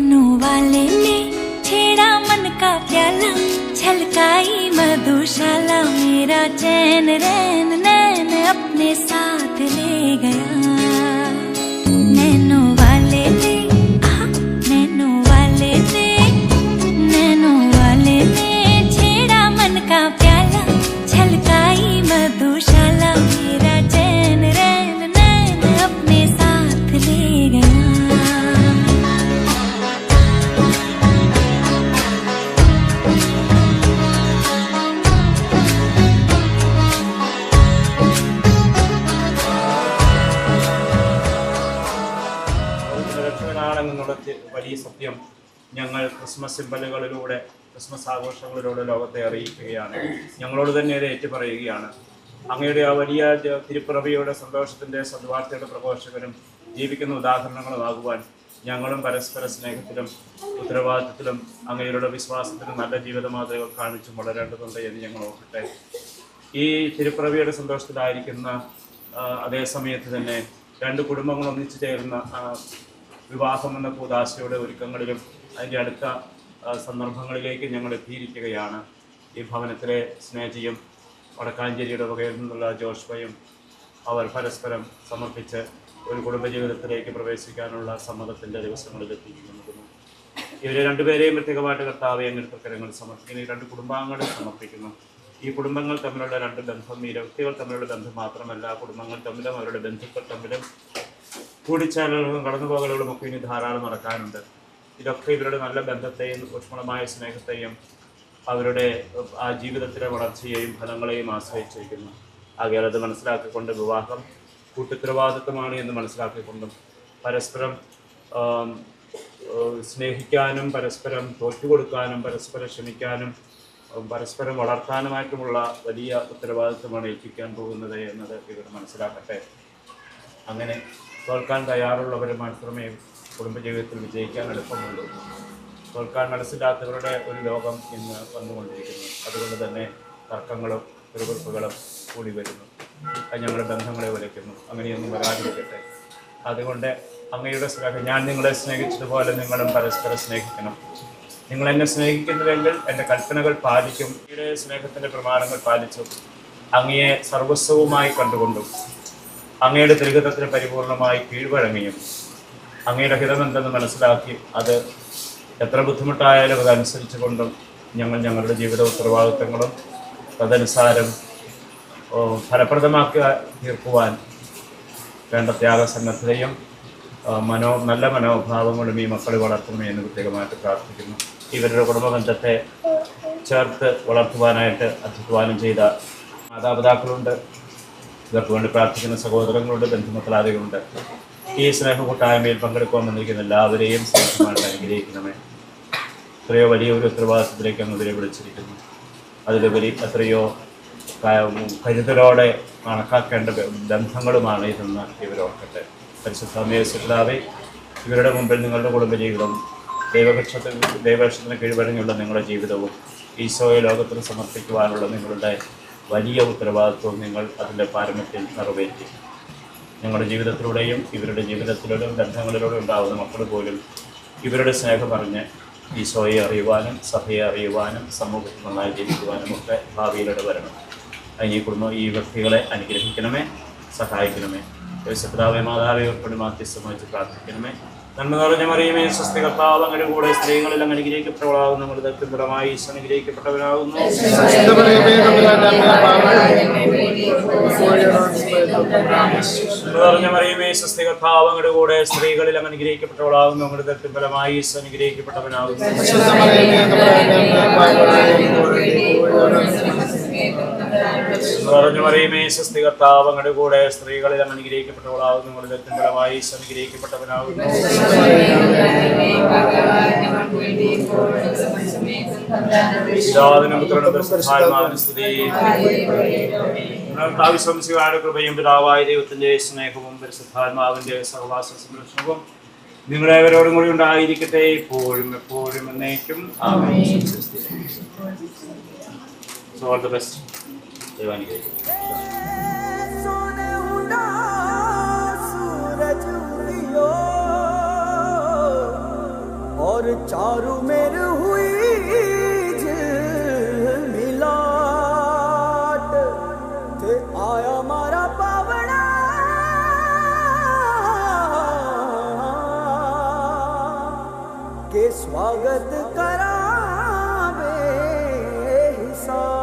Nano वाले ने छेड़ा मन का प्याला, छलकाई मधुशाला, मेरा चैन रैन नैन अपने साथ ले गया। नैनो वाले ने, नैनो वाले ने, नैनो वाले ने छेड़ा मन का प्याला, छलकाई मधुशाला, मेरा चैन रैन नैन अपने साथ ले गया। വലിയ സത്യം ഞങ്ങൾ ക്രിസ്മസ് സിംബലുകളിലൂടെ, ക്രിസ്മസ് ആഘോഷങ്ങളിലൂടെ ലോകത്തെ അറിയിക്കുകയാണ്. ഞങ്ങളോട് തന്നെ അത് ഏറ്റുപറയുകയാണ്. അങ്ങയുടെ ആ വലിയ തിരുപ്പിറവിയുടെ സന്തോഷത്തിൻ്റെ സദ്വാർത്തയുടെ പ്രഘോഷകരും ജീവിക്കുന്ന ഉദാഹരണങ്ങളുമാകുവാൻ ഞങ്ങളും പരസ്പര സ്നേഹത്തിലും ഉത്തരവാദിത്വത്തിലും അങ്ങയുടെ വിശ്വാസത്തിലും നല്ല ജീവിത മാതൃകകൾ കാണിച്ചും വളരേണ്ടതുണ്ട് എന്ന് ഞങ്ങൾ ഓർക്കട്ടെ. ഈ തിരുപ്പിറവിയുടെ സന്തോഷത്തിലായിരിക്കുന്ന അതേ സമയത്ത് തന്നെ രണ്ട് കുടുംബങ്ങൾ ഒന്നിച്ചു ചേർന്ന വിവാഹം എന്ന കൂദാശയുടെ ഒരുക്കങ്ങളിലും അതിൻ്റെ അടുത്ത സന്ദർഭങ്ങളിലേക്ക് ഞങ്ങൾ എത്തിയിരിക്കുകയാണ്. ഈ ഭവനത്തിലെ സ്നേഹിയും വടക്കാഞ്ചേരിയുടെ വകയിൽ നിന്നുള്ള ജോഷ്വയും അവർ പരസ്പരം സമർപ്പിച്ച് ഒരു കുടുംബജീവിതത്തിലേക്ക് പ്രവേശിക്കാനുള്ള സമ്മതത്തിൻ്റെ ദിവസങ്ങളിൽ എത്തിയിരിക്കുന്നു. ഇവരെ രണ്ടുപേരെയും പ്രത്യേകമായിട്ട് കർത്താവെ അങ്ങനത്തെ കരങ്ങൾ സമർപ്പിക്കുന്നു. ഈ രണ്ട് കുടുംബാംഗങ്ങളെ സമർപ്പിക്കുന്നു. ഈ കുടുംബങ്ങൾ തമ്മിലുള്ള രണ്ട് ബന്ധം, ഈ വ്യക്തികൾ തമ്മിലുള്ള ബന്ധം മാത്രമല്ല, കുടുംബങ്ങൾ തമ്മിലും അവരുടെ ബന്ധുക്കൾ തമ്മിലും കൂടിച്ചാലുകളും കടന്നുപോകലുകളും ഒക്കെ ഇനി ധാരാളം നടക്കാനുണ്ട്. ഇതൊക്കെ ഇവരുടെ നല്ല ബന്ധത്തെയും ഊഷ്മളമായ സ്നേഹത്തെയും അവരുടെ ആ ജീവിതത്തിലെ വളർച്ചയെയും ഫലങ്ങളെയും ആശ്രയിച്ചിരിക്കുന്നു. ആകയാൽ അത് മനസ്സിലാക്കിക്കൊണ്ട് വിവാഹം കൂട്ടുത്തരവാദിത്വമാണ് എന്ന് മനസ്സിലാക്കിക്കൊണ്ടും പരസ്പരം സ്നേഹിക്കാനും പരസ്പരം തോറ്റുകൊടുക്കാനും പരസ്പരം ക്ഷമിക്കാനും പരസ്പരം വളർത്താനുമായിട്ടുമുള്ള വലിയ ഉത്തരവാദിത്വമാണ് ഏൽപ്പിക്കാൻ പോകുന്നത് എന്നത് ഇവർ മനസ്സിലാക്കട്ടെ. അങ്ങനെ തോൽക്കാൻ തയ്യാറുള്ളവർ മാത്രമേ കുടുംബജീവിതത്തിൽ വിജയിക്കാൻ എളുപ്പമുള്ളൂ. തോൽക്കാൻ മനസ്സിലാത്തവരുടെ ഒരു ലോകം ഇന്ന് വന്നുകൊണ്ടിരിക്കുന്നു. അതുകൊണ്ട് തന്നെ തർക്കങ്ങളും പിറുപിറുപ്പുകളും കൂടി വരുന്നു. അത് ഞങ്ങളുടെ ബന്ധങ്ങളെ ഉലയ്ക്കുന്നു. അങ്ങനെയൊന്നും വരാതിരിക്കട്ടെ. അതുകൊണ്ട് അങ്ങയുടെ സ്നേഹം, ഞാൻ നിങ്ങളെ സ്നേഹിച്ചതുപോലെ നിങ്ങളും പരസ്പരം സ്നേഹിക്കണം. നിങ്ങൾ എന്നെ സ്നേഹിക്കുന്നുവെങ്കിൽ എൻ്റെ കൽപ്പനകൾ പാലിക്കും. അങ്ങയുടെ സ്നേഹത്തിൻ്റെ പ്രമാണങ്ങൾ പാലിച്ചു അങ്ങയെ സർവസ്വവുമായി കണ്ടുകൊണ്ടും അങ്ങയുടെ തിരുഹിതത്തിന് പരിപൂർണമായി കീഴ്വഴങ്ങിയും അങ്ങയുടെ ഹിതമെന്തെന്ന് മനസ്സിലാക്കി അത് എത്ര ബുദ്ധിമുട്ടായാലും അതനുസരിച്ച് കൊണ്ടും ഞങ്ങൾ ഞങ്ങളുടെ ജീവിത ഉത്തരവാദിത്വങ്ങളും തദനുസാരം ഫലപ്രദമാക്കി തീർക്കുവാൻ വേണ്ട ത്യാഗസന്നദ്ധതയും നല്ല മനോഭാവങ്ങളും ഈ മക്കളെ വളർത്തണമേ എന്ന് പ്രത്യേകമായിട്ട് പ്രാർത്ഥിക്കുന്നു. ഇവരുടെ കുടുംബബന്ധത്തെ ചേർത്ത് വളർത്തുവാനായിട്ട് അധ്വാനം ചെയ്ത മാതാപിതാക്കളുണ്ട്. ഇവർക്ക് വേണ്ടി പ്രാർത്ഥിക്കുന്ന സഹോദരങ്ങളുണ്ട്, ബന്ധുമക്കളാദികളുണ്ട്. ഈ സ്നേഹ കൂട്ടായ്മയിൽ പങ്കെടുക്കുവാൻ വന്നിരിക്കുന്ന എല്ലാവരെയും സ്നേഹമായിട്ട് അനുഗ്രഹിക്കണമേ. എത്രയോ വലിയൊരു ഉത്തരവാദിത്വത്തിലേക്ക് അങ്ങ് വിളിച്ചിരിക്കുന്നു. അതിലുപരി എത്രയോ കരുതലോടെ കണക്കാക്കേണ്ട ബന്ധങ്ങളുമാണ് ഇതെന്ന് ഇവരോർക്കട്ടെ. പരിശുദ്ധാമേശ്വരാവേ, ഇവരുടെ മുമ്പിൽ നിങ്ങളുടെ കുടുംബജീവിതം, ദൈവപക്ഷത്തിന് കീഴ്വഴങ്ങിയുള്ള നിങ്ങളുടെ ജീവിതവും ഈശോയെ ലോകത്തിന് സമർപ്പിക്കുവാനുള്ള നിങ്ങളുടെ വലിയ ഉത്തരവാദിത്വം നിങ്ങൾ അതിൻ്റെ പാരമ്യത്തിൽ നിറവേറ്റി. ഞങ്ങളുടെ ജീവിതത്തിലൂടെയും ഇവരുടെ ജീവിതത്തിലൂടെ ബന്ധങ്ങളിലൂടെ ഉണ്ടാകുന്ന മക്കൾ പോലും ഇവരുടെ സ്നേഹം പറഞ്ഞ് ഈശോയെ അറിയുവാനും സഭയെ അറിയുവാനും സമൂഹത്തിൽ നന്നായി ജീവിക്കുവാനും ഒക്കെ ഭാവിയിലൂടെ വരണം. അതിന് ഈ വ്യക്തികളെ അനുഗ്രഹിക്കണമേ, സഹായിക്കണമേ. യേശുപിതാവേ, മാതാവേ ഉൾപ്പെടെ മാധ്യസ്ഥം വഹിച്ച് പ്രാർത്ഥിക്കണമേ. നന്മ നിറഞ്ഞ മറിയമേ, സ്വസ്തി കർത്താവ് അങ്ങയുടെ കൂടെ സ്ത്രീകളിൽ അങ്ങ് അനുഗ്രഹിക്കപ്പെട്ടവളാകുന്നു. നമ്മുടെ ദൈവമായി ഈശോ അനുഗ്രഹിക്കപ്പെട്ടവനാകുന്നു. നിറഞ്ഞ മറിയമേ, സ്വസ്തി കർത്താവ് അങ്ങയുടെ കൂടെ സ്ത്രീകളിൽ അങ്ങ് അനുഗ്രഹിക്കപ്പെട്ടവളാകുന്നു. നമ്മുടെ ദൈവമായി ഈശോ അനുഗ്രഹിക്കപ്പെട്ടവനാകുന്നു. നിറഞ്ഞ മറിയമേ, സ്വസ്തി കർത്താവ് അങ്ങയുടെ കൂടെ സ്ത്രീകളിൽ അങ്ങ് അനുഗ്രഹിക്കപ്പെട്ടവളാകുന്നു. നമ്മുടെ ദൈവമായി ഈശോ അനുഗ്രഹിക്കപ്പെട്ടവനാകുന്നു. കൃപയും പിതാവായ ദൈവത്തിന്റെ സ്നേഹവും പരിശുദ്ധാത്മാവിന്റെ സഹവാസ സംരക്ഷണവും നിങ്ങളെവരോടും കൂടി ഉണ്ടായിരിക്കട്ടെ, ഇപ്പോഴും എപ്പോഴും എന്നേക്കും. ആമേൻ. So all the best. और चारू मेर हुई मिलाट ते आया मारा पावड़ा के स्वागत करावे हिसाब।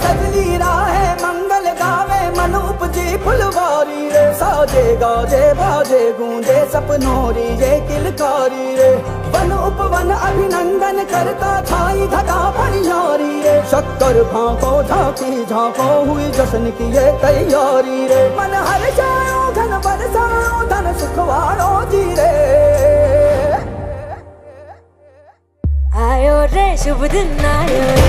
सजली राहे मंगल गावे मन उपजी फुलवारी रे साजे गाजे बाजे गूंजे सपनोरी ये किलकारी रे वन उपवन अभिनंदन करता छाई धगा परियारी रे शक्कर भांको झांकी झांको हुई जश्न की ये तैयारी रे मन हर जाओ धन बरसाओ धन सुखवाड़ो जी रे आयो रे शुभ दिन आयो रे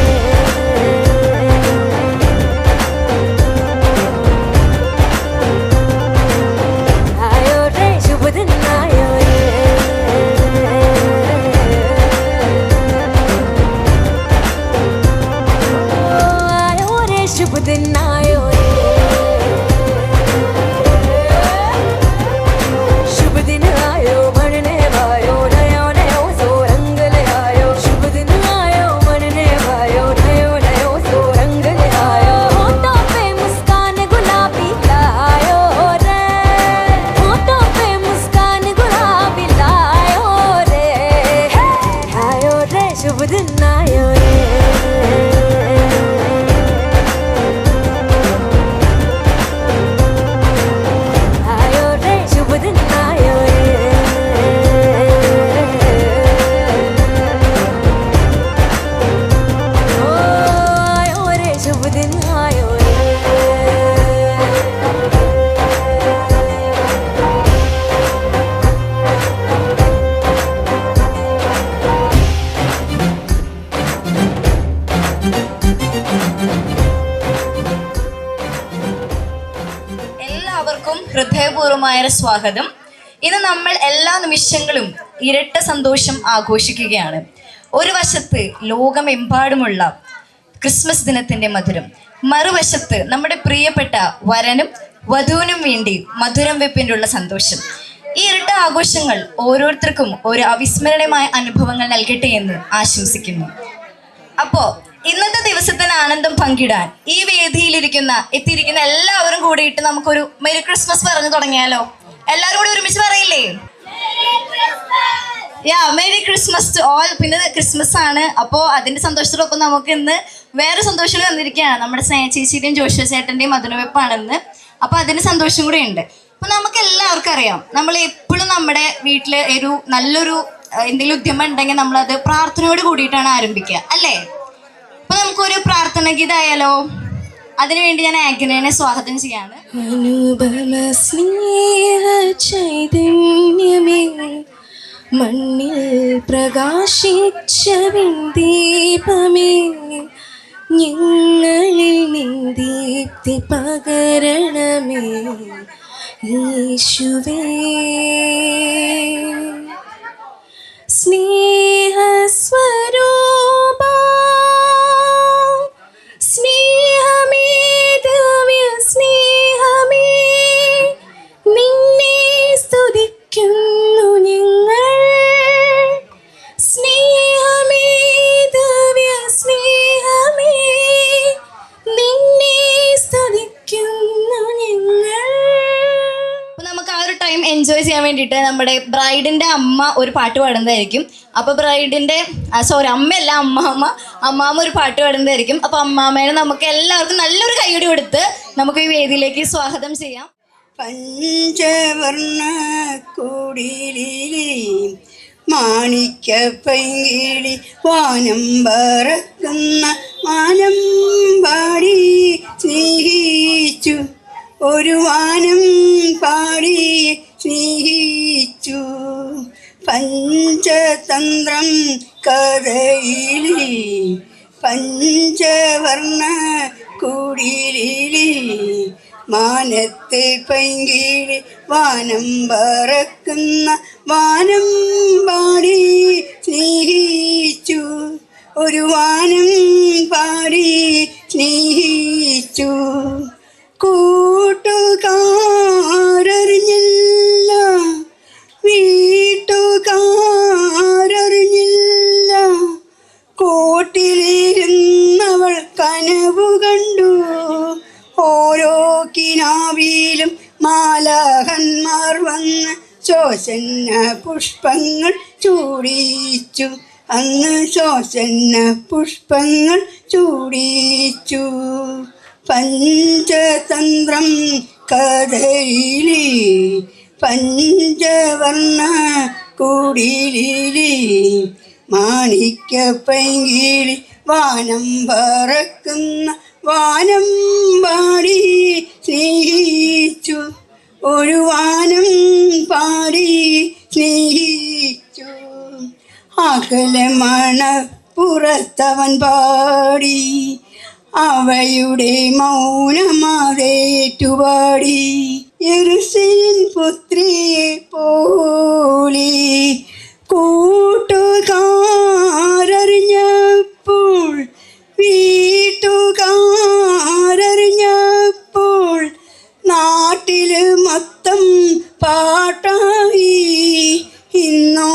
ഹൃദയപൂർവമായ സ്വാഗതം. ഇന്ന് നമ്മൾ എല്ലാ നിമിഷങ്ങളും ഇരട്ട സന്തോഷം ആഘോഷിക്കുകയാണ്. ഒരു വശത്ത് ലോകമെമ്പാടുമുള്ള ക്രിസ്മസ് ദിനത്തിന്റെ മധുരം, മറുവശത്ത് നമ്മുടെ പ്രിയപ്പെട്ട വരനും വധുവിനും വേണ്ടി മധുരം വെപ്പിനുള്ള സന്തോഷം. ഈ ഇരട്ട ആഘോഷങ്ങൾ ഓരോരുത്തർക്കും ഒരു അവിസ്മരണീയമായ അനുഭവങ്ങൾ നൽകട്ടെ എന്ന് ആശംസിക്കുന്നു. അപ്പോ ഇന്നത്തെ ദിവസത്തിന് ആനന്ദം പങ്കിടാൻ ഈ എത്തിയിരിക്കുന്ന എല്ലാവരും കൂടിയിട്ട് നമുക്കൊരു മെരി ക്രിസ്മസ് പറഞ്ഞു തുടങ്ങിയാലോ? എല്ലാവരും കൂടി ഒരുമിച്ച് പറയില്ലേ? Merry Christmas to all. പിന്നെ ക്രിസ്മസ് ആണ്, അപ്പോൾ അതിന്റെ സന്തോഷത്തോടൊപ്പം നമുക്ക് ഇന്ന് വേറെ സന്തോഷം വന്നിരിക്കുകയാണ്. നമ്മുടെ സ്നേഹ ചേച്ചിയുടെയും ജോഷുവ ചേട്ടന്റെയും മധുരവെപ്പാണെന്ന്. അപ്പൊ അതിന് സന്തോഷം കൂടെ ഉണ്ട്. അപ്പൊ നമുക്ക് എല്ലാവർക്കും അറിയാം, നമ്മൾ എപ്പോഴും നമ്മുടെ വീട്ടില് നല്ലൊരു എന്തെങ്കിലും ഉദ്യമം ഉണ്ടെങ്കിൽ നമ്മളത് പ്രാർത്ഥനയോട് കൂടിയിട്ടാണ് ആരംഭിക്കുക, അല്ലേ? അപ്പൊ നമുക്കൊരു പ്രാർത്ഥന ഗീതായാലോ? അതിനുവേണ്ടി ഞാൻ ആഗ്നേനെ സ്വാഗതം ചെയ്യാണ്. അനുപമ സ്നേഹ ചൈതന്യമേ മണ്ണിൽ പ്രകാശിച്ച ദീപമേ ഞങ്ങളിൽ നിന്ദീപ്തി പകരണമേ യേശുവേ. സ്നേഹസ്വരൂപ സ്നേഹമേ ദിവ്യ സ്നേഹമേ നിന്നെ സ്തുതിക്കുന്നു ഞങ്ങൾ. സ്നേഹമേ ദിവ്യ സ്നേഹമേ നിന്നെ സ്തുതിക്കുന്നു ഞങ്ങൾ. നമുക്ക് ആ ഒരു ടൈം എൻജോയ് ചെയ്യാൻ വേണ്ടിയിട്ട് നമ്മുടെ ബ്രൈഡിന്റെ അമ്മ ഒരു പാട്ട് പാടുന്നതായിരിക്കും. അപ്പൊ അമ്മയല്ല അമ്മാമ്മ ഒരു പാട്ട് പാടുന്നതായിരിക്കും. അപ്പൊ അമ്മാമ്മേനെ നമുക്ക് എല്ലാവർക്കും നല്ലൊരു കൈയ്യടി കൊടുത്ത് നമുക്ക് ഈ വേദിയിലേക്ക് സ്വാഗതം ചെയ്യാം. പഞ്ചവർണ്ണ കുടിലിലെ മാണിക്ക പൈങ്കിളി വാനം പറക്കുന്ന മാനം പാടി സ്നേഹിച്ചു, ഒരു വാനം പാടി സ്നേഹിച്ചു. പഞ്ചതന്ത്രം കഥയിലെ പഞ്ചവർണ്ണ കുടിലിലെ മാനത്തെ പൈങ്കിളി വാനം പറക്കുന്ന വാനം പാടി സ്നേഹിച്ചു, ഒരു വാനം പാടി സ്നേഹിച്ചു. കൂട്ടുകാരറിഞ്ഞില്ല, വീട്ടുകാരറിഞ്ഞില്ല. കോട്ടിലിരുന്നവൾ കനവു കണ്ടു. ഓരോ കിനാവിലും മാലാഹന്മാർ വന്ന് ശോഷന്ന പുഷ്പങ്ങൾ ചൂടിച്ചു. അന്ന് ശോഷന്ന പുഷ്പങ്ങൾ ചൂടിച്ചു. പഞ്ചതന്ത്രം കഥയിലി, പഞ്ചവർണ്ണ കുടിലിലി, മാണിക്യ പൈങ്കിളി വാനം പറക്കുന്ന വാനം പാടി സ്നേഹിച്ചു. ഒരു വാനം പാടി സ്നേഹിച്ചു. അകലെ മണപ്പുറത്തവൻ പാടി, അവയുടെ മൗനമാതേറ്റുപാടി. യെരൂശലേം പുത്രിയെ പോലെ കൂട്ടുകാരറിഞ്ഞപ്പോൾ, വീട്ടുകാരറിഞ്ഞപ്പോൾ, നാട്ടില് മൊത്തം പാട്ടായി. ഇന്നോ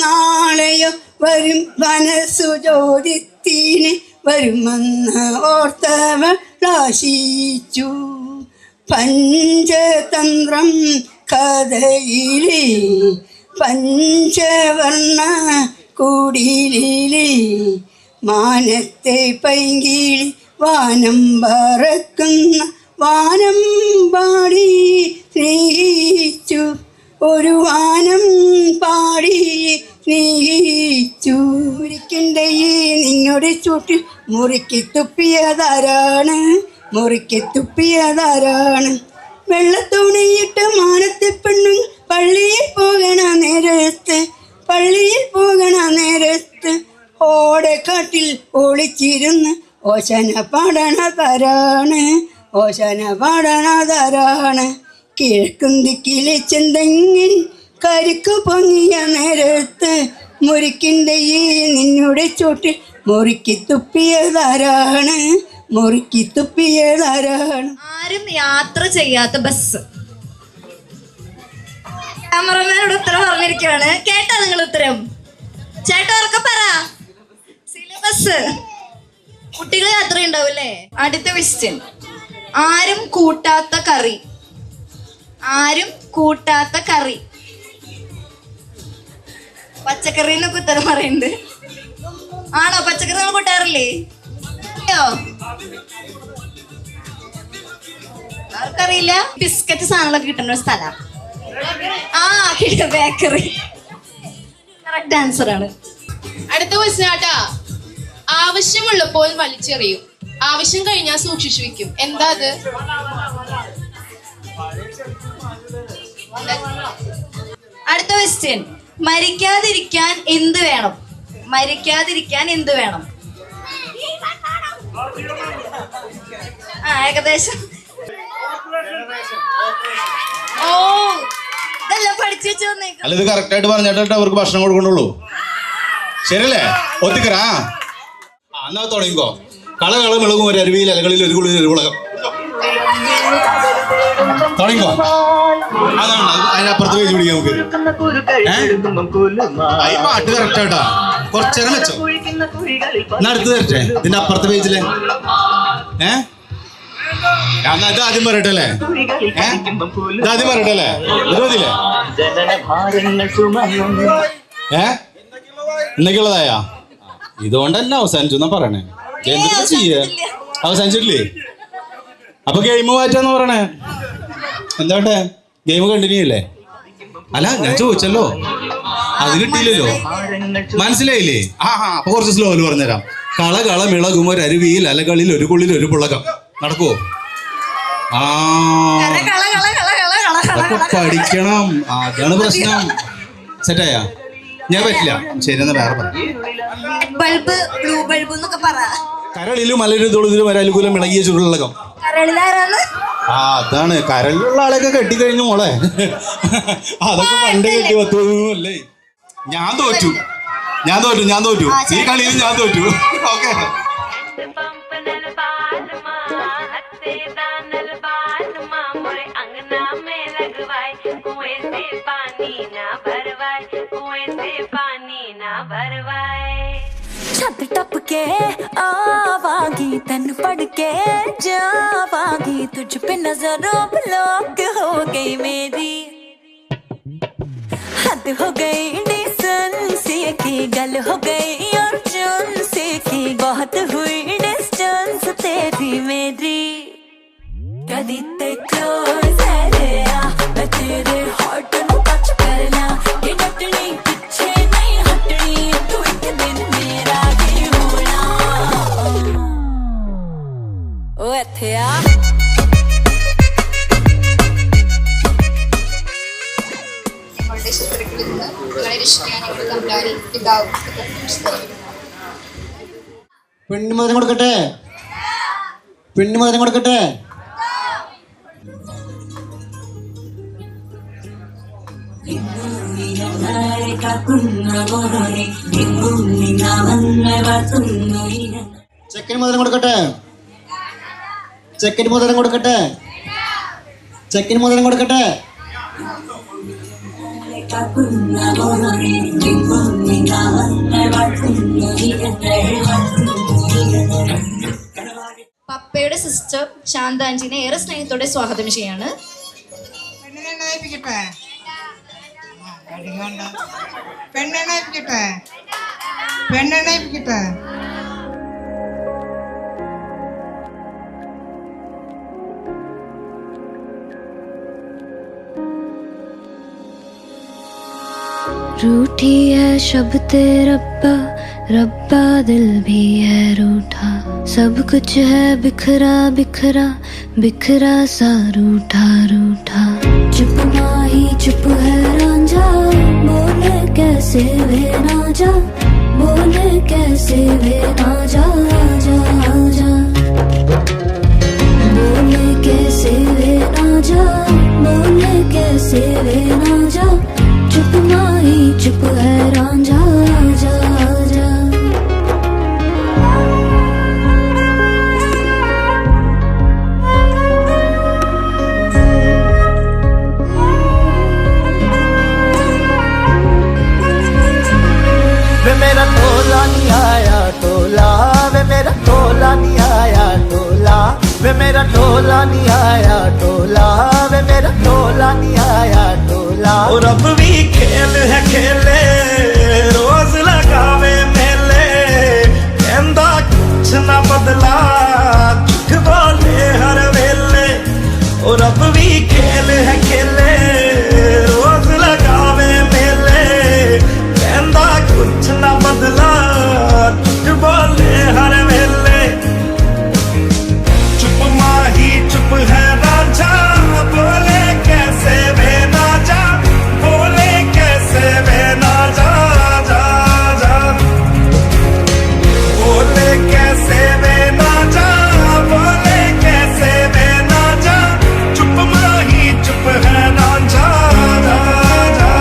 നാളെയോ വരും മനസ്സു ചോദ്യത്തിന് വരുമെന്ന് ഓർത്തവൾ ആശിച്ചു. പഞ്ചതന്ത്രം കഥയിലെ പഞ്ചവർണ്ണ കുടിലിലെ മാനത്തെ പൈങ്കിളി വാനം പറക്കുന്ന വാനം പാടി സ്നേഹിച്ചു. ഒരു വാനം പാടി സ്നേഹിച്ചു. മുറിക്കിൻ്റെ ഈ നിങ്ങളുടെ ചൂട്ടിൽ മുറുക്കി തുപ്പിയതാരാണ്? മുറുക്കി തുപ്പിയതാരാണ്? വെള്ളത്തുണിയിട്ട് മാനത്തെ പെണ്ണും പള്ളിയിൽ പോകണ നേരത്ത്, പള്ളിയിൽ പോകണ നേരത്ത് ഓടക്കാട്ടിൽ ഒളിച്ചിരുന്ന് ഓശന പാടണതാരാണ്? ഓശന പാടണതാരാണ്? കിഴക്കും ദിക്കിലെ ചെന്തെങ്ങിൽ കരിക്കു പൊങ്ങിയ നേരത്ത് മുറിക്കിൻ്റെ ഈ നിന്നുടെ ചൂട്ടിൽ മുറുക്കി തുപ്പിയതാരാണ്? മുറുക്കി തുപ്പിയതാരാണ്? ആരും യാത്ര ചെയ്യാത്ത ബസ്. ക്യാമറമാനോട് ഉത്തരം പറഞ്ഞിരിക്കുകയാണ്. കേട്ടാ നിങ്ങൾ ഉത്തരം? ചേട്ടാ ഉറക്കെ പറ. സിലബസ്. കുട്ടികൾ യാത്ര ഉണ്ടാവൂല്ലേ? അടുത്ത ക്വസ്റ്റ്യൻ. ആരും കൂട്ടാത്ത കറി. ആരും കൂട്ടാത്ത കറി. പച്ചക്കറി എന്നൊക്കെ ഉത്തരം പറയുന്നുണ്ട്. ആണോ? പച്ചക്കറി നമ്മൾ കൂട്ടാറില്ലേ? ആർക്കറിയില്ല? ബിസ്ക്കറ്റ് സാധനങ്ങളൊക്കെ കിട്ടുന്ന ഒരു സ്ഥലം. ബേക്കറി. കറക്റ്റ് ആൻസർ ആണ്. അടുത്ത ക്വസ്റ്റ്യൻ ആട്ടാ. ആവശ്യമുള്ളപ്പോൾ വലിച്ചെറിയും, ആവശ്യം കഴിഞ്ഞാൽ സൂക്ഷിച്ചു വെക്കും. എന്താ അത്? അടുത്ത ക്വസ്റ്റ്യൻ. മരിക്കാതിരിക്കാൻ എന്ത് വേണം? മരിക്കാതിരിക്കാൻ എന്ത് വേണം? ഏകദേശം. ഓ, ഇതെല്ലാം പഠിച്ചു വെച്ച് വന്നേക്കും. അല്ല, ഇത് കറക്റ്റ് ആയിട്ട് പറഞ്ഞിട്ട് അവർക്ക് ഭക്ഷണം കൊടുക്കണ്ടുള്ളൂ. ശരിയല്ലേ? ഒത്തിക്കറാ എന്നാ തുടങ്ങിക്കോ. കളകള മിളകും ഒരു അരുവിയിൽ അലകളിൽ ഒരു കുളിയിൽ ഒരു കുളകം. തുടങ്ങിക്കോ. അതാണ് അതിനപ്പുറത്ത് പേജ് പിടിക്കാം നമുക്ക്. ഈ പാട്ട് കറക്റ്റ് ആയിട്ടാ. കുറച്ചേരം വെച്ചോ. എന്നാ അടുത്ത് തരട്ടെ ഇതിന്റെ അപ്പുറത്തെ പേജിലെ. എന്നാ ഇത് ആദ്യം പറയട്ടെ അല്ലേ? ഇത് ആദ്യം പറയട്ടെ അല്ലേ? ഇത് മതിയില്ലേ? എന്നൊക്കെയുള്ളതായ ഇതുകൊണ്ട് തന്നെ അവസാനിച്ചു എന്നാ പറയണേ. എന്തൊക്കെ ചെയ്യ അവസാനിച്ചിട്ടില്ലേ? അപ്പൊ ഗെയിം മാറ്റാന്ന് പറയണേ. എന്താട്ടെ ഗെയിം കണ്ടിന്യൂ അല്ലേ? അല്ല ഞാൻ ചോദിച്ചല്ലോ, അത് കിട്ടിയില്ലല്ലോ. മനസ്സിലായില്ലേ? അപ്പൊ കുറച്ച് സ്ലോയില് പറഞ്ഞുതരാം. കള മിളകും ഒരു അരുവിയിൽ അലകളിൽ ഒരു കുള്ളിൽ ഒരു പുളകം. നടക്കുവോ? അതൊക്കെ പഠിക്കണം. അതാണ് പ്രശ്നം. സെറ്റായ? ഞാൻ പറ്റില്ല. ശരി എന്നാ വേറെ പറ. ബൾബ്, ബ്ലൂ ബൾബ് എന്നൊക്കെ പറ. കരളിലും മലരുതൊളിലും ഒരനുകൂലം ഇളകിയ ചുരുളകം. അതാണ് കരളിലുള്ള ആളെയൊക്കെ കെട്ടിക്കഴിഞ്ഞു മോളെ. അതൊക്കെ പണ്ട് കെട്ടി വത്തല്ലേ. ഞാൻ തോറ്റു. ഞാൻ തോറ്റു ഈ കളിയിൽ ഞാൻ തോറ്റു. ഓക്കെ छत टप के आवागी तन पढ़ के जावागी तुझ पे नजरों ब्लॉक हो गई मेरी हद हो गई डिसेंसी की गल हो गई और चुनसी की बहुत हुई डिस्टेंस तेरी मेरी कदी ते क्लोज है लिया मैं तेरे हार्ट नु टच करना ये डटनी पीछे नहीं हटनी तू एक दिन मेरा ही होना ओ एथिया ഞങ്ങളുടെ ശത്രുക്കളിൽ നിന്ന് ഞങ്ങളെ രക്ഷിക്കാൻ ഞങ്ങളുടെ തമ്പുരാനെ പിതാവും പെണ്ണുമോതിരം കൊടുക്കട്ടെ, പെണ്ണുമോതിരം കൊടുക്കട്ടെ. ചെക്കന് മോതിരം കൊടുക്കട്ടെ, ചെക്കന് മോതിരം കൊടുക്കട്ടെ, ചെക്കന് മോതിരം കൊടുക്കട്ടെ. പപ്പയുടെ സിസ്റ്റർ ശാന്താഞ്ചിനെ ഏറെ സ്നേഹത്തോടെ സ്വാഗതം ചെയ്യാണ്. പെണ്ണെണ്ണയിപ്പിക്കട്ടെ. रूठी है शब्द रब्बा रब्बा दिल भी है रूठा सब कुछ है बिखरा बिखरा बिखरा सा रूठा रूठा चुप माही चुप है रांझा बोले कैसे वे ना जा बोले कैसे वे ना जा जा जा बोले कैसे वे ना जा बोले कैसे वे ना जा चुप माही चुप है रांझा जा जा वे मेरा टोला नहीं आया टोला वे मेरा टोला नहीं आया टोला वे मेरा टोला नहीं आया टोला वे मेरा टोला नहीं आया टोला और अब भी खेल है खेले रोज लगावे मेले कहंदा कुछ ना बदला झूठ बोले हर वेले और अब भी खेल है खेले रोज लगावे मेले कहंदा कुछ ना बदला झूठ बोले हर वेले चुप माही चुप है राजा बोले कैसे वे ना जा बोले कैसे वे ना जा जा जा बोले कैसे वे ना जा बोले कैसे वे ना जा चुप माही चुप है राजा जा जा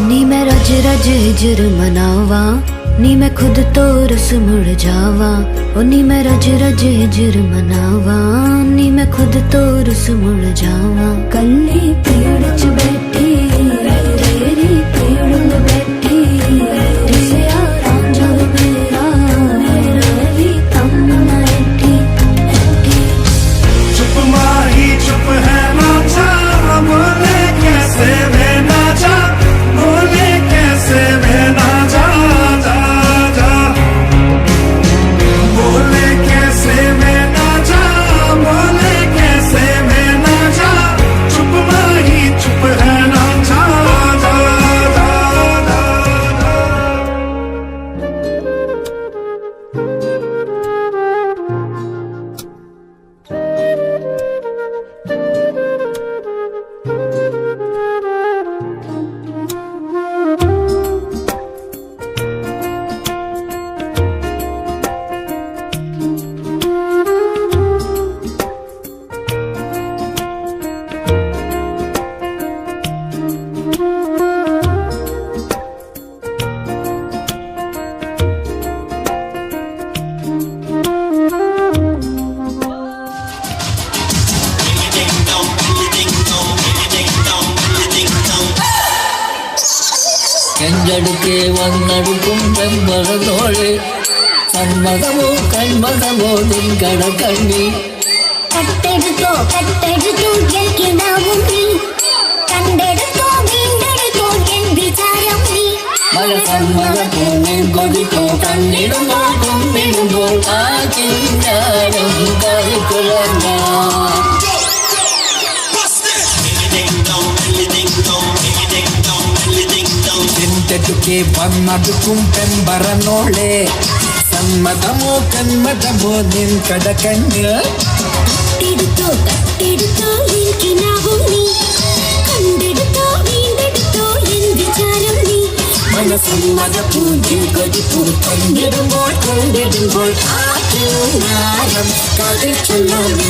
नी मैं रज रज हिजर मनावा नी मैं खुद तो रस मुड़ जावा ओ नी मैं रज रज हिजर मनावा नी मैं खुद तो रस मुड़ जावा कल्ली पेड़ च बैठी तेरी पेड़ में बैठी दिसया रांझा मेरा मेरा भी कम ना ऐठी ऐठी चुप माही चुप है नाचा बोले कैसे वे नाचा बोले कैसे वे नाचा जा जा बोले कैसे वे नाचा बोले कैसे वे नाचा चुप വീണ്ടെടുക്കെ വന്നെടുക്കും പെമ്പറന്നോളെ സന്മതമോ കന്മതമോ നിൻകട കണ്ണി കട്ടെടുത്തോ കട്ടെടുത്തോ കേൾക്കിടാവും നീ കണ്ടെടുത്തോ വീണ്ടെടുത്തോ എൻ വിചാരം നീ മഴ സന്മതമോ കൊതിക്കോ കണ്ണിടുമ്പോൾ കുമ്പിടുമ്പോൾ ആ കിന്നാരം കളിക്കുഴങ്ങ തെറ്റുക്കെ വന്നടുക്കും പെമ്പറന്നോളെ സമ്മതമോ കന്മതമോ നിൻ കടക്കണ്ണ് കട്ടെടുത്തോ കട്ടെടുത്തോ കേൾക്കിടാവും നീ കണ്ടെടുത്തോ വീണ്ടെടുത്തോ എൻ വിചാരം നീ മനസ്സമ്മതപ്പൂ കൊതിപ്പൂ കണ്ടിടുമ്പോൾ കൊണ്ടിടുമ്പോൾ ആ കിന്നാരം കളിക്കുഴങ്ങ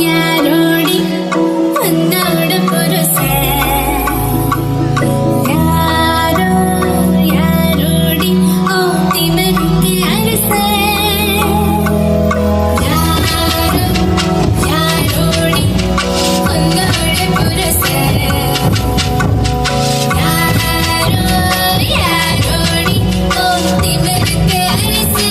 யாரோடி வந்தோட புருஷே யாரோ யாரோடி ஓ திமருக்கு அரசே யாரோ யாரோடி வந்தோட புருஷே யாரோ யாரோடி ஓ திமருக்கு அரசே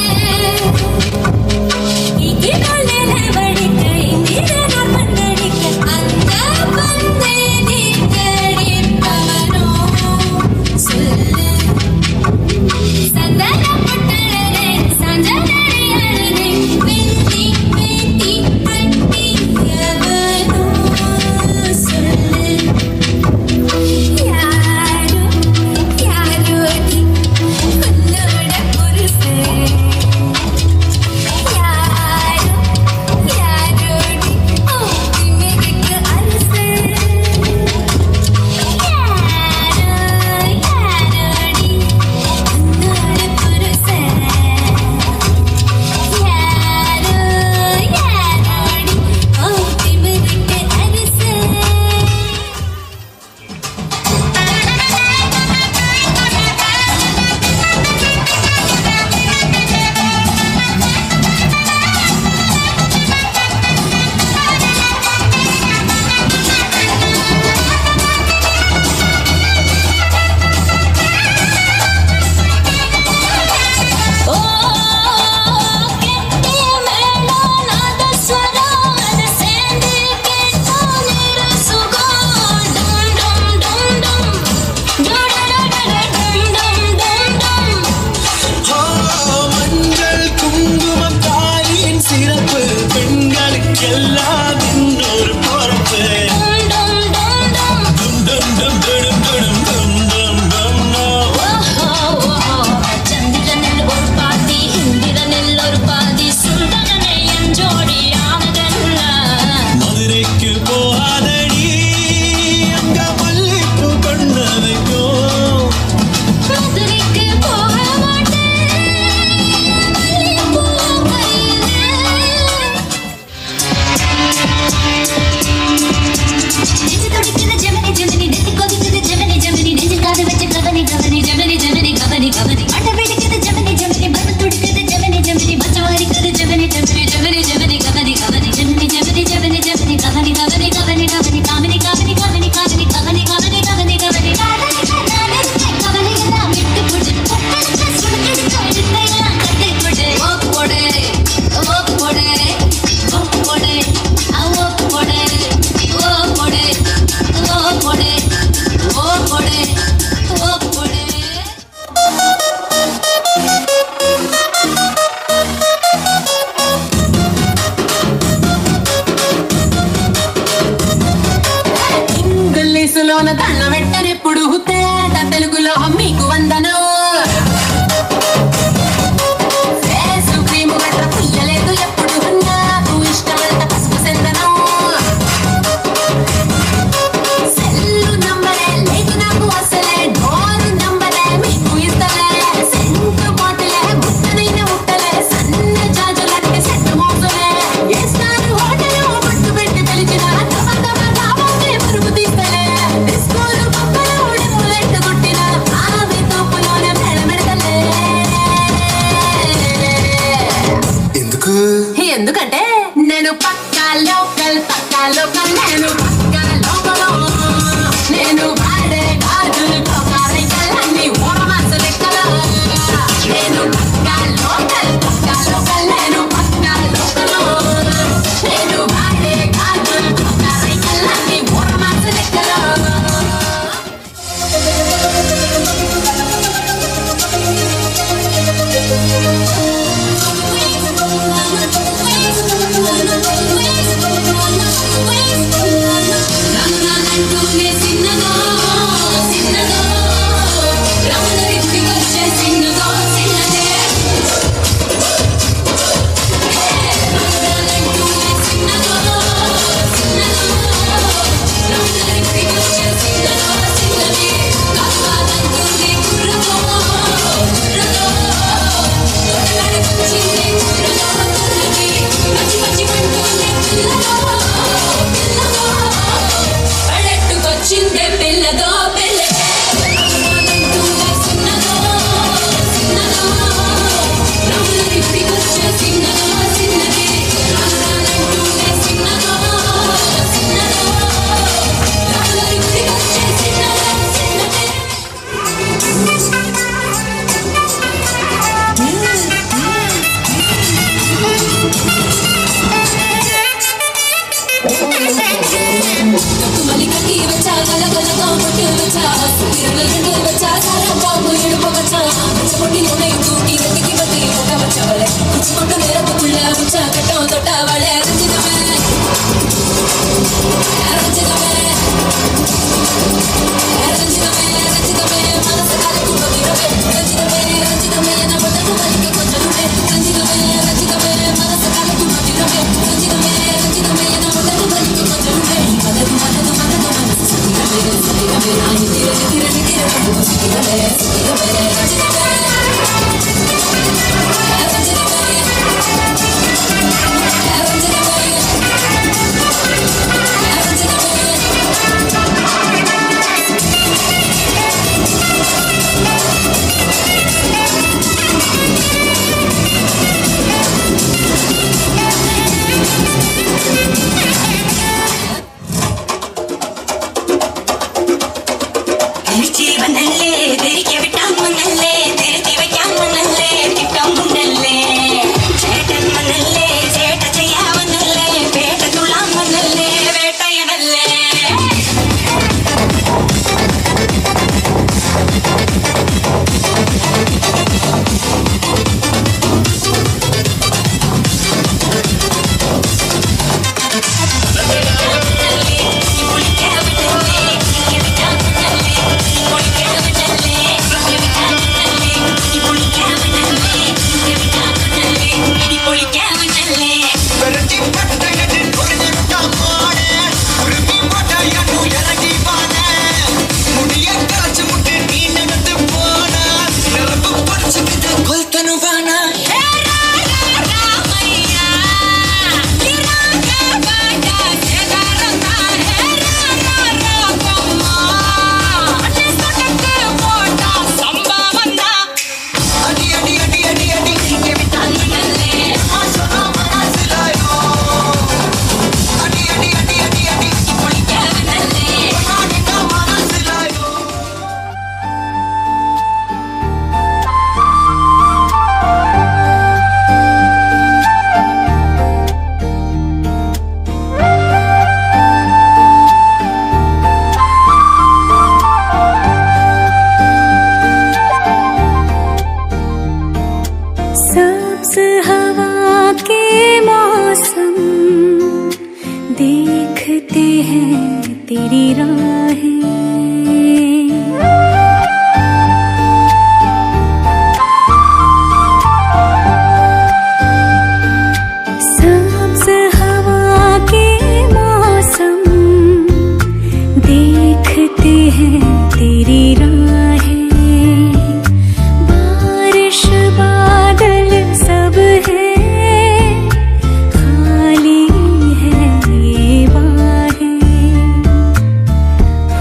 Disco లోకల్ పక్క లోకల్ నేను పక్క లోకల్ నేను వాడే గాజులు కోకారికలన్నీ ఓరమాస లెక్కలో నేను పక్క లోకల్ నేను పక్క లోకల్ నేను వాడే గాజులు కోకారికలన్నీ ఓరమాస లెక్కలో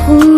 हो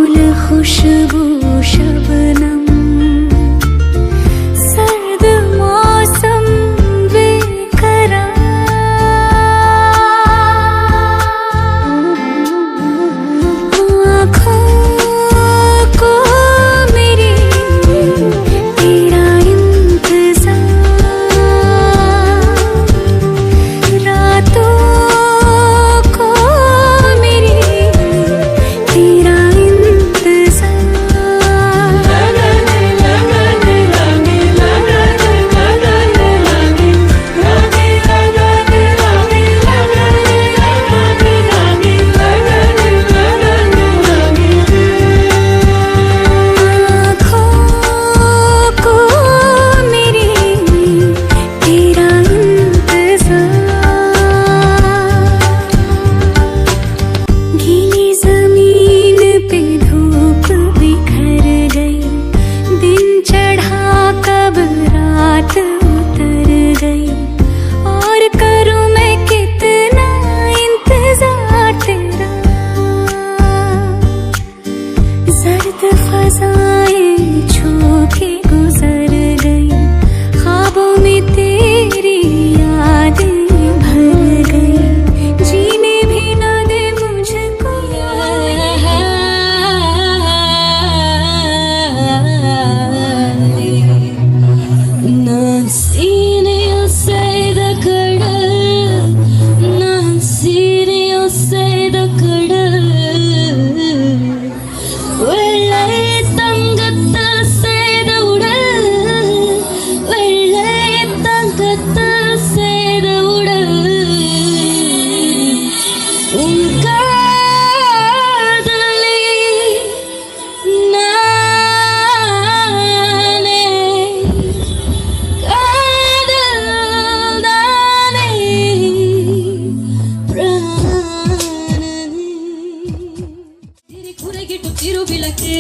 திருவிளக்கு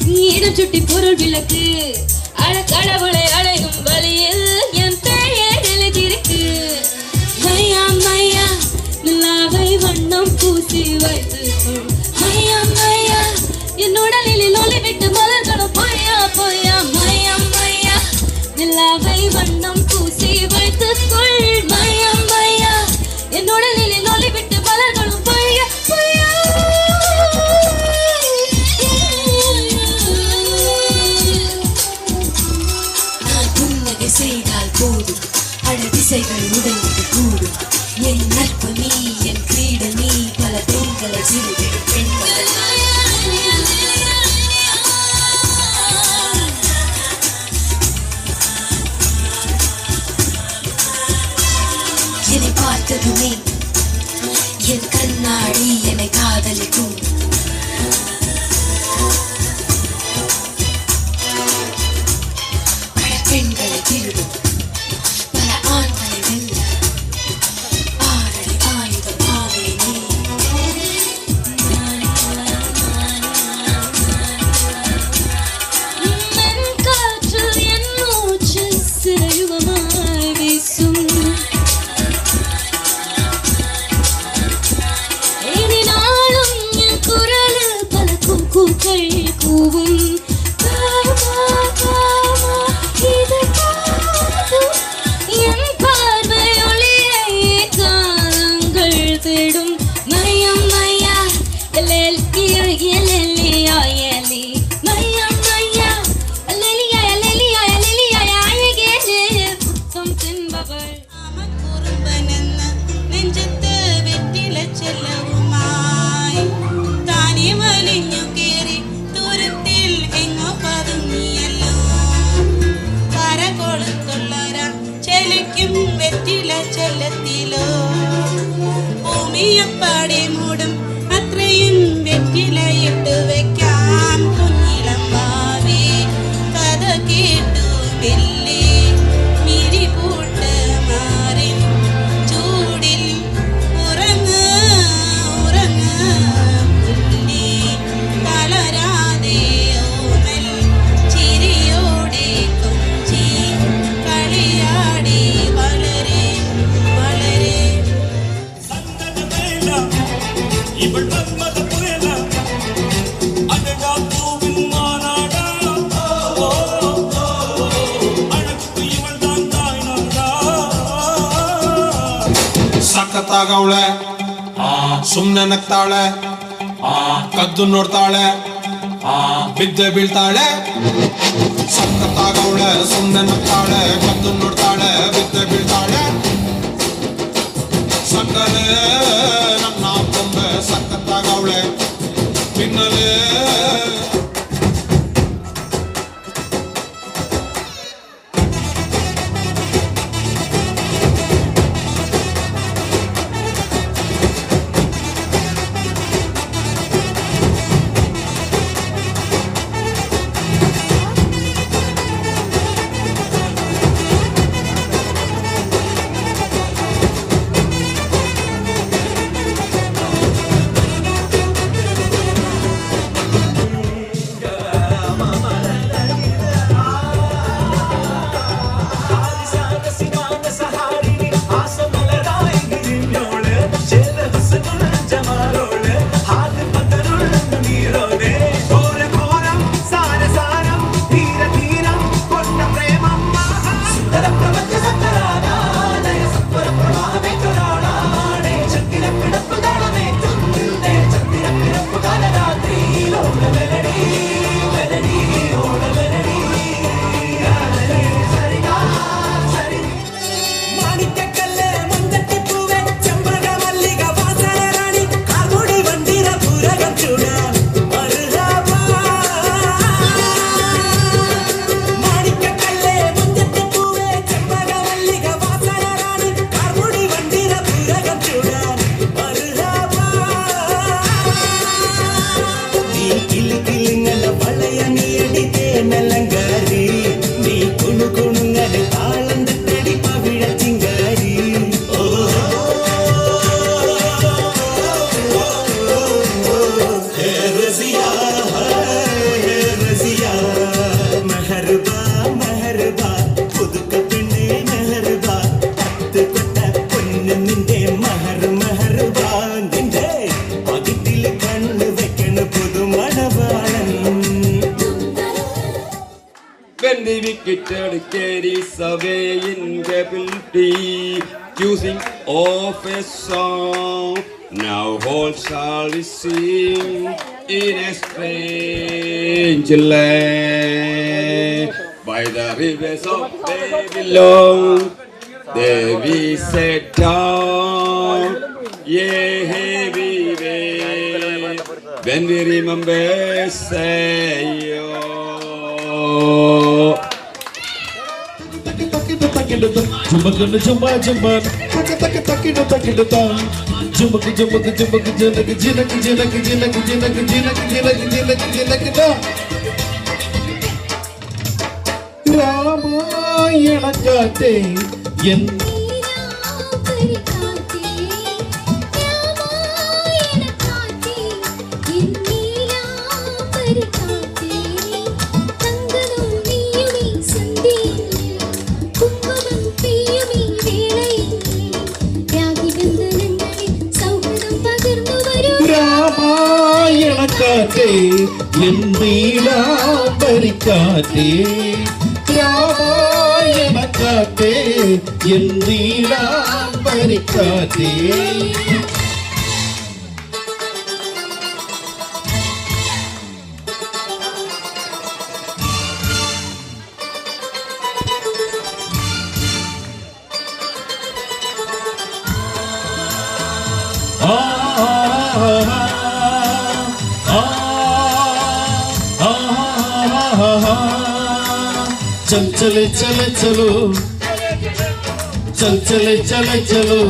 நீடம் சுட்டி பொருள் விளக்கு கடவுளை அழையும் வழியில் என் பெயர் எழுதிருக்கு மையா மையா நிலாவை வண்ணம் பூசி வைத்துக்கொள் மையா மையா என் உடலில் ஒளி விட்டு மலர்களும் பொய்யா பொய்யா மையா மையா நிலாவை வண்ணம் பூசி வைத்துக்கொள் மையா மையா என் உடலில் ஒளி விட்டு மலர்களும் பொய்யா பொய்யா செய்தால் போதும் அழதிசைகள் உடலுக்கு கூடும் என் நட்பு நீ என் கிரீட நீ பல பெண்களை சிறுவிடும் பெண்கள் என்னை பார்த்ததுமே என் கண்ணாடி என்னை காதலிக்கும் பெண்களை திருடும் பல ஆண்களை வெல்ல ஆறடி ஆயுதம் ஆவே நீ காற்று என் மூச்சு சிறையுகமாய் வீசும் இனி நாளும் என் குரலில் பல கூக்கள் கூவும் என் பார்வை ஒளியை காலங்கள் தேடும் மையம் மையா எலியா எலி மையம் மையா எலியா எலியா எலியா அழகே புத்தம் தின்பவள் കുറുമ്പനെന്ന് നെഞ്ചത്ത് വെറ്റില ചെല്ലവുമായി താനെ വലിഞ്ഞു കേറി ദൂരത്തിൽ എങ്ങോ പതുങ്ങിയല്ലോ കരകൊളുത്തുള്ളൊര ചെലയ്ക്കും വെറ്റില ചെല്ലത്തിലോ ഭൂമിയപ്പാടെ മൂടും അത്രയും വെറ്റില ഇട്ട് വെക്കാം കുഞ്ഞിളം ഭാവി കഥ കേട്ടു മെല്ലെ മിരി പൂട്ട് മാറിൻ ചൂടിൽ ഉറങ്ങ് ഉറങ്ങ് പുല്ലി തളരാതെ ഓമൽ ചിരിയോടെ കൊഞ്ചി കളിയാടി വളരെ വളരെ ಸಖತ್ತಾಗವಳೆ ಸುಮ್ನೆ ನಗ್ತಾಳೆ ಕದ್ದು ನೋಡ್ತಾಳೆ ಬಿದ್ದೆ ಬೀಳ್ತಾಳೆ ಸಖತ್ತಾಗವಳೆ ಸುಮ್ನೆ ನಗ್ತಾಳೆ ಕದ್ದು ನೋಡ್ತಾಳೆ ಬಿದ್ದೆ ಬೀಳ್ತಾಳೆ ಸಕ್ಕರೆ ನನ್ನ ಬೊಂಬೆ ಸಖತ್ತಾಗವಳೆ ಪಿನ್ನಲೆ created carries away incapability, choosing of a song. Now all shall we sing in a strange land. By the rivers of Babylon, there we sat down, heavy way, when we remember Zion. രാമായണക്കാറ്റേ എൻ രാമായണക്കാറ്റേ എൻ നീലാംബരിക്കാറ്റേ രാമായണക്കാറ്റേ എൻ നീലാംബരിക്കാറ്റേ चल चले चले चलो चल चले चले चलो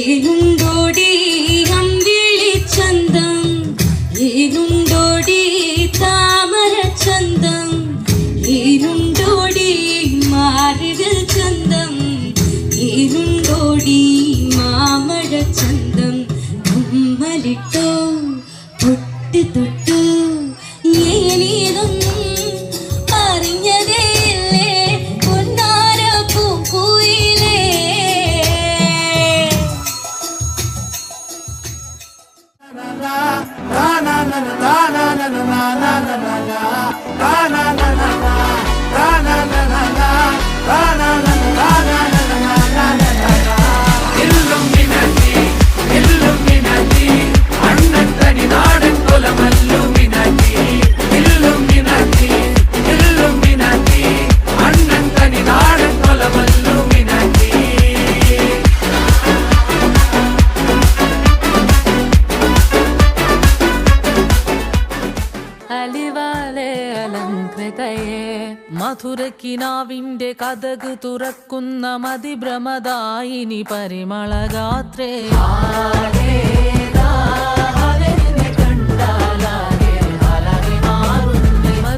ഏനുണ്ടോടി അമ്പിളി ചന്തം ഏനുണ്ടോടി താമര ചന്തം ഏനുണ്ടോടി മാറിടൽ ചന്തം ഏനുണ്ടോടി മാമഴ ചന്തം കുമ്മലിട്ടോ തൊട്ട് തൊട്ടു ഏനീതൊന്നും അറിഞ്ഞതേ ഇല്ലേ പൊന്നാര പൂക്കുയിലേ മധുരക്കിനാവിന്റെ കഥക് തുറക്കുന്ന മതിഭ്രമദായിനി പരിമളഗാത്രേ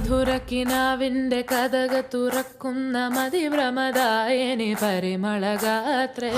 മധുരക്കിനാവിന്റെ കഥക് തുറക്കുന്ന മതിഭ്രമദായിനി പരിമളഗാത്രേ